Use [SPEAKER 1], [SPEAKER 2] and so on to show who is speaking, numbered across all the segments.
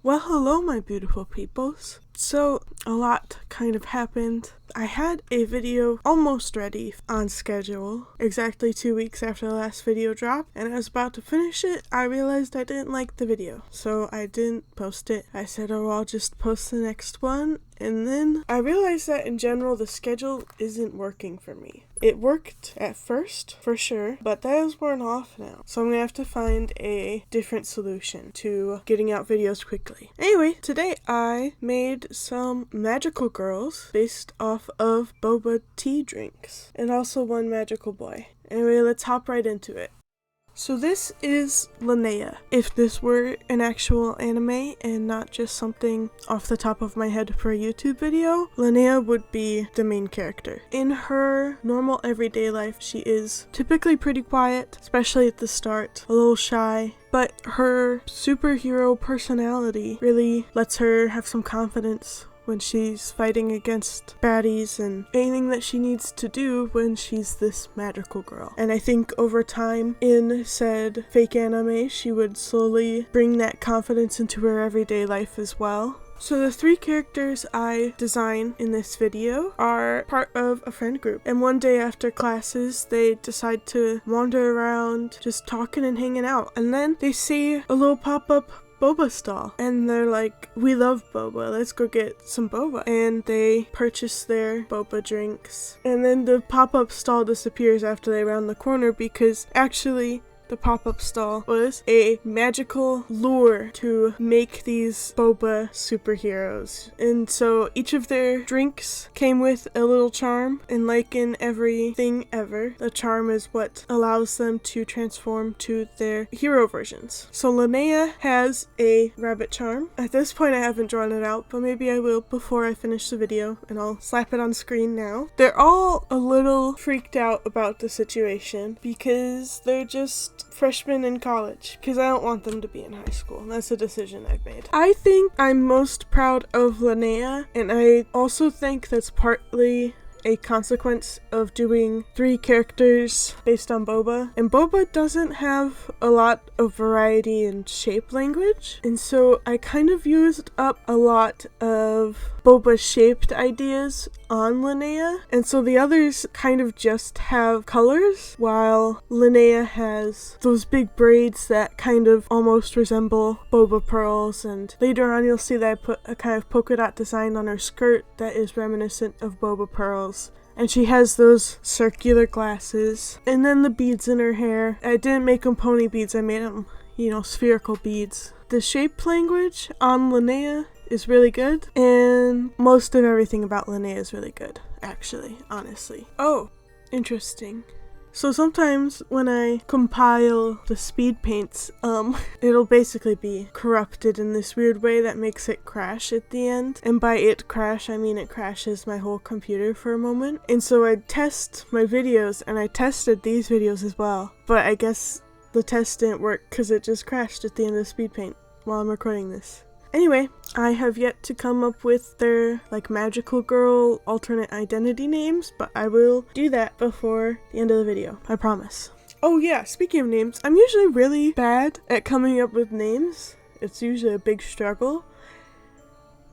[SPEAKER 1] Well, hello, my beautiful peoples. So, a lot kind of happened. I had a video almost ready on schedule, exactly 2 weeks after the last video dropped, and I was about to finish it. I realized I didn't like the video, so I didn't post it. I said, oh, I'll just post the next one, and then I realized that in general, the schedule isn't working for me. It worked at first, for sure, but that is worn off now. So I'm gonna have to find a different solution to getting out videos quickly. Anyway, today I made some magical girls based off of boba tea drinks, and also one magical boy. Anyway, let's hop right into it. So this is Linnea. If this were an actual anime and not just something off the top of my head for a YouTube video, Linnea would be the main character. In her normal everyday life, she is typically pretty quiet, especially at the start, a little shy, but her superhero personality really lets her have some confidence when she's fighting against baddies and anything that she needs to do when she's this magical girl. And I think over time in said fake anime, she would slowly bring that confidence into her everyday life as well. So the 3 characters I design in this video are part of a friend group, and one day after classes they decide to wander around just talking and hanging out, and then they see a little pop-up boba stall, and they're like, we love boba, let's go get some boba. And they purchase their boba drinks, and then the pop-up stall disappears after they round the corner, because actually the pop-up stall was a magical lure to make these boba superheroes. And so each of their drinks came with a little charm, and like in everything ever, the charm is what allows them to transform to their hero versions. So Linnea has a rabbit charm. At this point I haven't drawn it out, but maybe I will before I finish the video, and I'll slap it on screen now. They're all a little freaked out about the situation because they're just freshmen in college, because I don't want them to be in high school. That's a decision I've made. I think I'm most proud of Linnea, and I also think that's partly a consequence of doing 3 characters based on boba. And boba doesn't have a lot of variety in shape language, and so I kind of used up a lot of boba shaped ideas on Linnea, and so the others kind of just have colors, while Linnea has those big braids that kind of almost resemble boba pearls, and later on you'll see that I put a kind of polka dot design on her skirt that is reminiscent of boba pearls. And she has those circular glasses, and then the beads in her hair. I didn't make them pony beads, I made them, spherical beads. The shape language on Linnea is really good, and most of everything about Linnea is really good, actually, honestly. Oh, interesting. So sometimes when I compile the speed paints, it'll basically be corrupted in this weird way that makes it crash at the end. And by it crash, I mean it crashes my whole computer for a moment. And so I test my videos, and I tested these videos as well. But I guess the test didn't work because it just crashed at the end of the speed paint while I'm recording this. Anyway, I have yet to come up with their magical girl alternate identity names, but I will do that before the end of the video, I promise. Oh yeah, speaking of names, I'm usually really bad at coming up with names. It's usually a big struggle.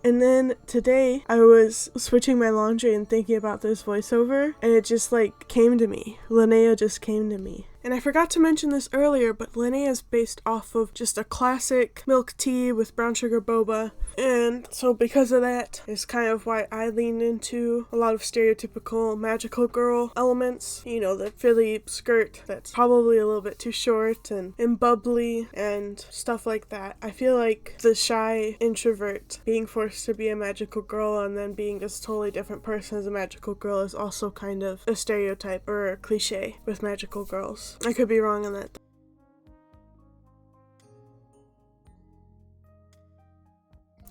[SPEAKER 1] And then today I was switching my laundry and thinking about this voiceover, and it just came to me. Linnea just came to me. And I forgot to mention this earlier, but Linnea is based off of just a classic milk tea with brown sugar boba. And so because of that is kind of why I leaned into a lot of stereotypical magical girl elements. The frilly skirt that's probably a little bit too short and bubbly and stuff like that. I feel like the shy introvert being forced to be a magical girl and then being this totally different person as a magical girl is also kind of a stereotype or a cliche with magical girls. I could be wrong on that.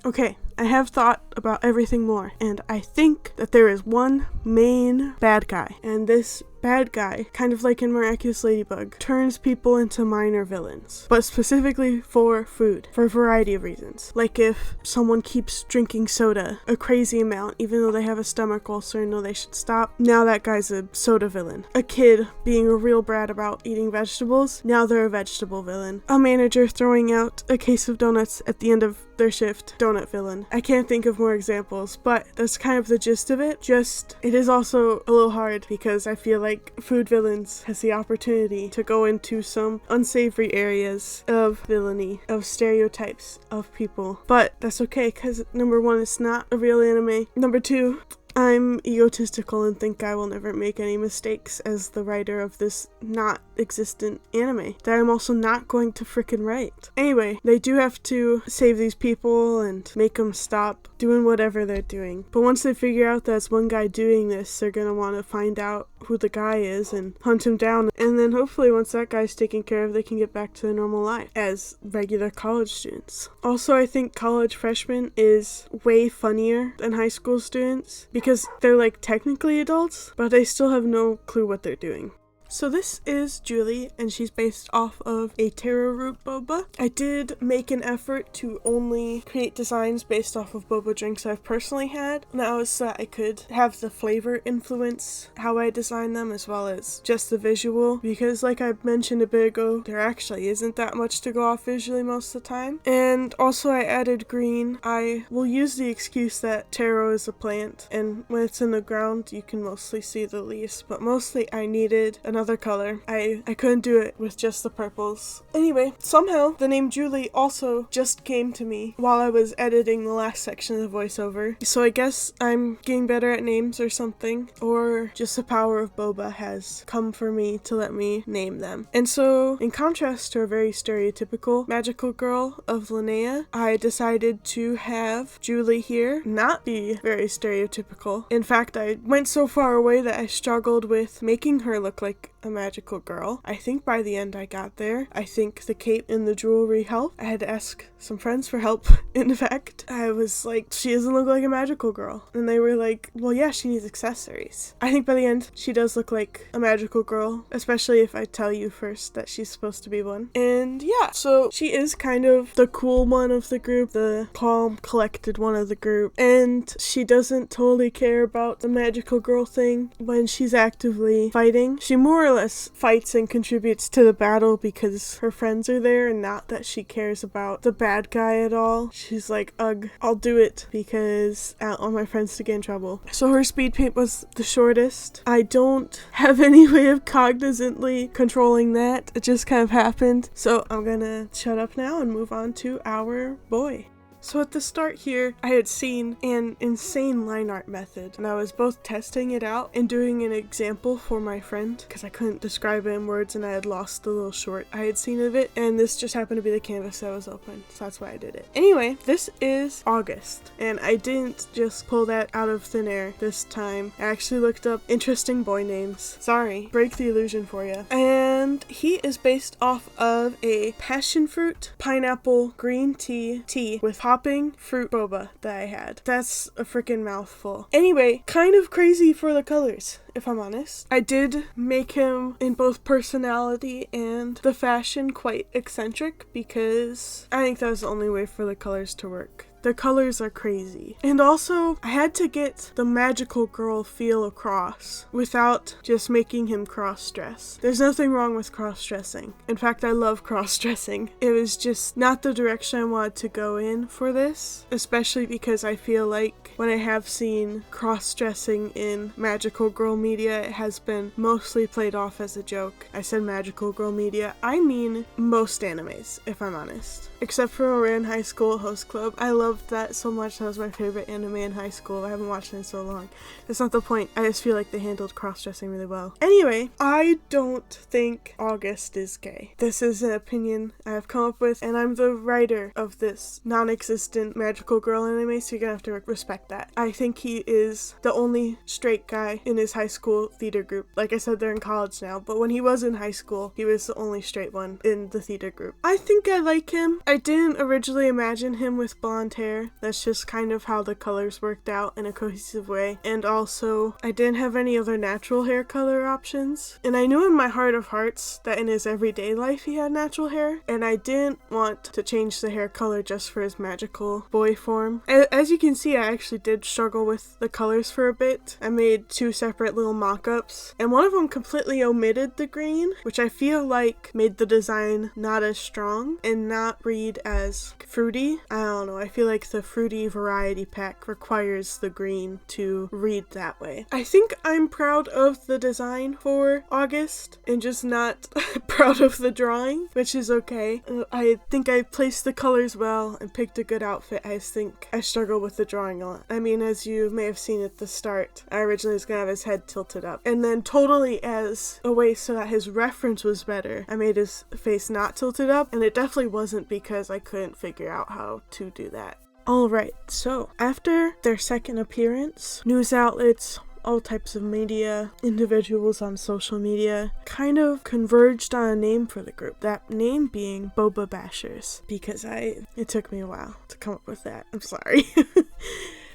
[SPEAKER 1] Okay, I have thought about everything more, and I think that there is one main bad guy, and this bad guy, kind of like in Miraculous Ladybug, turns people into minor villains, but specifically for food, for a variety of reasons. Like if someone keeps drinking soda a crazy amount, even though they have a stomach ulcer and know they should stop, now that guy's a soda villain. A kid being a real brat about eating vegetables, now they're a vegetable villain. A manager throwing out a case of donuts at the end of their shift, donut villain. I can't think of more examples, but that's kind of the gist of it. Just, it is also a little hard because I feel like food villains has the opportunity to go into some unsavory areas of villainy, of stereotypes of people. But that's okay, because number one, it's not a real anime. Number two, I'm egotistical and think I will never make any mistakes as the writer of this not existent anime that I'm also not going to frickin' write. Anyway, they do have to save these people and make them stop doing whatever they're doing. But once they figure out that's one guy doing this, they're gonna want to find out who the guy is and hunt him down. And then hopefully once that guy's taken care of, they can get back to their normal life as regular college students. Also, I think college freshmen is way funnier than high school students because they're like technically adults, but they still have no clue what they're doing. So this is Julie, and she's based off of a taro root boba. I did make an effort to only create designs based off of boba drinks I've personally had, and that was so that I could have the flavor influence how I design them as well as just the visual, because like I mentioned a bit ago, there actually isn't that much to go off visually most of the time. And also I added green. I will use the excuse that taro is a plant, and when it's in the ground you can mostly see the leaves, but mostly I needed another color. I couldn't do it with just the purples. Anyway, somehow the name Julie also just came to me while I was editing the last section of the voiceover. So I guess I'm getting better at names or something, or just the power of boba has come for me to let me name them. And so in contrast to a very stereotypical magical girl of Linnea, I decided to have Julie here not be very stereotypical. In fact, I went so far away that I struggled with making her look like a magical girl. I think by the end I got there. I think the cape and the jewelry helped. I had to ask some friends for help. In fact, I was like, she doesn't look like a magical girl. And they were like, well, yeah, she needs accessories. I think by the end, she does look like a magical girl, especially if I tell you first that she's supposed to be one. And yeah, so she is kind of the cool one of the group, the calm, collected one of the group. And she doesn't totally care about the magical girl thing when she's actively fighting. She more or less fights and contributes to the battle because her friends are there, and not that she cares about the bad guy at all. She's like, ugh, I'll do it because I don't want my friends to get in trouble. So her speed paint was the shortest. I don't have any way of cognizantly controlling that. It just kind of happened. So I'm gonna shut up now and move on to our boy. So at the start here, I had seen an insane line art method, and I was both testing it out and doing an example for my friend because I couldn't describe it in words and I had lost the little short I had seen of it, and this just happened to be the canvas that was open, so that's why I did it. Anyway, this is August, and I didn't just pull that out of thin air this time. I actually looked up interesting boy names. Sorry, break the illusion for you. And he is based off of a passion fruit, pineapple, green tea with hopping fruit boba that I had. That's a freaking mouthful. Anyway, kind of crazy for the colors, if I'm honest. I did make him in both personality and the fashion quite eccentric because I think that was the only way for the colors to work. The colors are crazy. And also, I had to get the magical girl feel across without just making him cross-dress. There's nothing wrong with cross-dressing. In fact, I love cross-dressing. It was just not the direction I wanted to go in for this, especially because I feel like when I have seen cross-dressing in magical girl media, it has been mostly played off as a joke. I said magical girl media, I mean most animes, if I'm honest. Except for Ouran High School Host Club. I loved that so much. That was my favorite anime in high school. I haven't watched it in so long. That's not the point. I just feel like they handled cross-dressing really well. Anyway, I don't think August is gay. This is an opinion I have come up with, and I'm the writer of this non-existent magical girl anime, so you're gonna have to respect that. I think he is the only straight guy in his high school theater group. Like I said, they're in college now, but when he was in high school, he was the only straight one in the theater group. I think I like him. I didn't originally imagine him with blonde hair. That's just kind of how the colors worked out in a cohesive way. And also, I didn't have any other natural hair color options. And I knew in my heart of hearts that in his everyday life he had natural hair. And I didn't want to change the hair color just for his magical boy form. As you can see, I actually did struggle with the colors for a bit. I made 2 separate little mock-ups. And one of them completely omitted the green, which I feel like made the design not as strong and not read read as fruity. I don't know, I feel like the fruity variety pack requires the green to read that way. I think I'm proud of the design for August and just not proud of the drawing, which is okay. I think I placed the colors well and picked a good outfit. I just think I struggle with the drawing a lot. I mean, as you may have seen at the start, I originally was gonna have his head tilted up, and then totally as a way so that his reference was better, I made his face not tilted up, and it definitely wasn't because I couldn't figure out how to do that. Alright, so after their second appearance, news outlets, all types of media, individuals on social media kind of converged on a name for the group. That name being Boba Bashers, because it took me a while to come up with that. I'm sorry.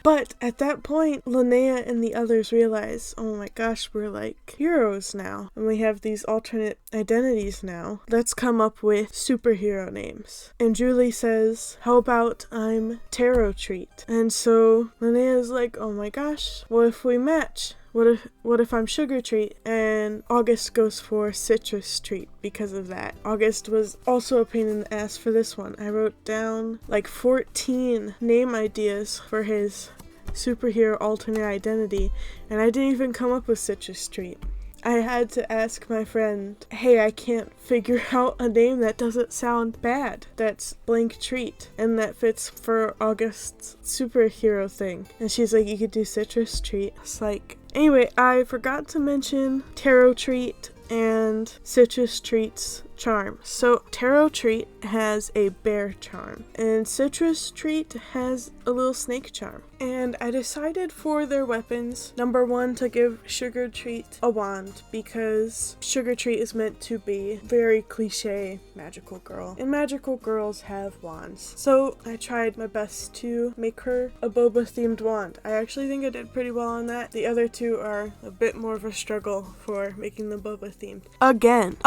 [SPEAKER 1] But at that point, Linnea and the others realize, oh my gosh, we're like heroes now, and we have these alternate identities now. Let's come up with superhero names. And Julie says, how about I'm Taro Treat? And so Linnea's like, oh my gosh, what if we match? What if I'm Sugar Treat? And August goes for Citrus Treat because of that. August was also a pain in the ass for this one. I wrote down like 14 name ideas for his superhero alternate identity, and I didn't even come up with Citrus Treat. I had to ask my friend, hey, I can't figure out a name that doesn't sound bad, that's blank treat, and that fits for August's superhero thing. And she's like, you could do Citrus Treat. It's like, anyway, I forgot to mention Taro Treat and Citrus Treat's charm. So Taro Treat has a bear charm, and Citrus Treat has a little snake charm. And I decided for their weapons, number one, to give Sugar Treat a wand, because Sugar Treat is meant to be very cliche magical girl, and magical girls have wands. So I tried my best to make her a boba themed wand. I actually think I did pretty well on that. The other two are a bit more of a struggle for making them boba themed. Again.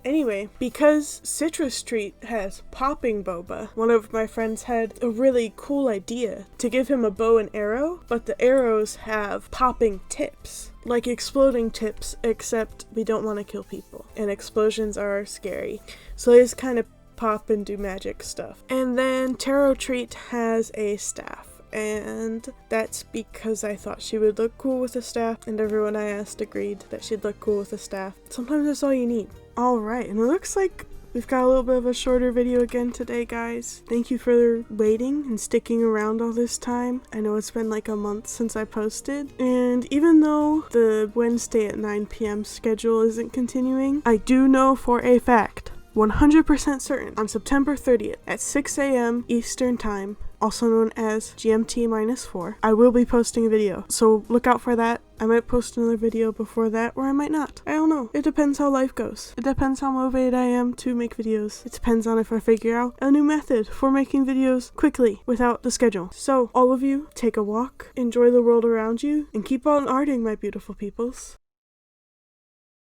[SPEAKER 1] Anyway, because Citrus Treat has popping boba, one of my friends had a really cool idea to give him a bow and arrow, but the arrows have popping tips, like exploding tips, except we don't want to kill people, and explosions are scary. So they just kind of pop and do magic stuff. And then Taro Treat has a staff, and that's because I thought she would look cool with a staff, and everyone I asked agreed that she'd look cool with a staff. Sometimes that's all you need. Alright, and it looks like we've got a little bit of a shorter video again today, guys. Thank you for waiting and sticking around all this time. I know it's been like a month since I posted, and even though the Wednesday at 9 p.m. schedule isn't continuing, I do know for a fact, 100% certain, on September 30th at 6 a.m. Eastern Time, also known as GMT-4, I will be posting a video, so look out for that. I might post another video before that, or I might not. I don't know. It depends how life goes. It depends how motivated I am to make videos. It depends on if I figure out a new method for making videos quickly without the schedule. So, all of you, take a walk, enjoy the world around you, and keep on arting, my beautiful peoples.